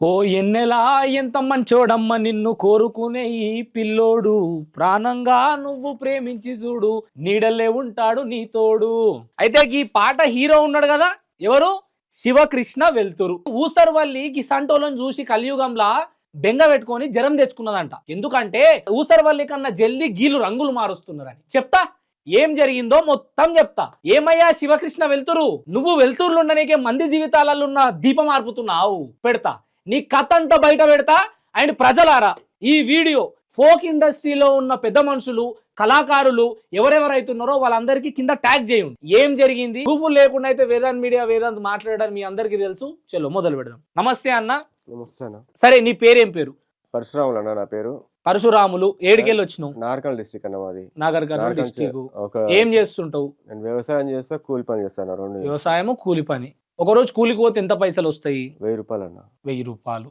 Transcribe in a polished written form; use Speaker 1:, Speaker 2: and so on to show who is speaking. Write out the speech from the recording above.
Speaker 1: ఓ ఎన్నెలా ఎంత మంచోడమ్మ నిన్ను కోరుకునే ఈ పిల్లోడు ప్రాణంగా నువ్వు ప్రేమించి చూడు నీడలే ఉంటాడు నీ తోడు. అయితే ఈ పాట హీరో ఉన్నాడు కదా, ఎవరు? శివకృష్ణ వెల్తురు. ఊసర్వల్లి ఈ సంటోలను చూసి కలియుగంలా బెంగ పెట్టుకొని జరం తెచ్చుకున్నదంట. ఎందుకంటే ఊసర్వల్లి కన్నా జల్దీ గీలు రంగులు మారుస్తున్నారని. చెప్తా ఏం జరిగిందో మొత్తం చెప్తా. ఏమయ్యా శివకృష్ణ వెల్తురు, నువ్వు వెల్తురులు ఉండనీకే మంది జీవితాలలో ఉన్న దీపం ఆర్పుతున్నావు. పెడతా నీ కథ అంతా బయట పెడతా. అండ్ ప్రజలారా, ఈ వీడియో ఫోక్ ఇండస్ట్రీలో ఉన్న పెద్ద మనుషులు, కళాకారులు ఎవరెవరైతున్నారో వాళ్ళందరికీ కింద ట్యాగ్ చేయండి. ఏం జరిగింది ప్రూఫ్ లేకుండా అయితే వేదాంత్ మీడియా వేదాంత్ మాట్లాడడం మీ అందరికీ తెలుసు. చలో మొదలు పెడదాం. నమస్తే అన్న.
Speaker 2: నమస్తే అన్న.
Speaker 1: సరే, నీ పేరేం పేరు?
Speaker 2: పరశురాములు అన్న నా పేరు.
Speaker 1: పరశురాములు. ఏడికెళ్ళి వచ్చినావు?
Speaker 2: నార్కల్ డిస్ట్రిక్ట్ అన్న మాది.
Speaker 1: నాగర్ డిస్ట్రిక్ట్. ఏం చేస్తుంటావు?
Speaker 2: నేను వ్యవసాయం చేస్తా, కూలి పని చేస్తాను. రెండు
Speaker 1: వ్యవసాయము కూలి పని. ఒకరోజు కూలికి పోతే ఎంత పైసలు వస్తాయి?
Speaker 2: 1000 రూపాయలు అన్న.
Speaker 1: 1000 రూపాయలు.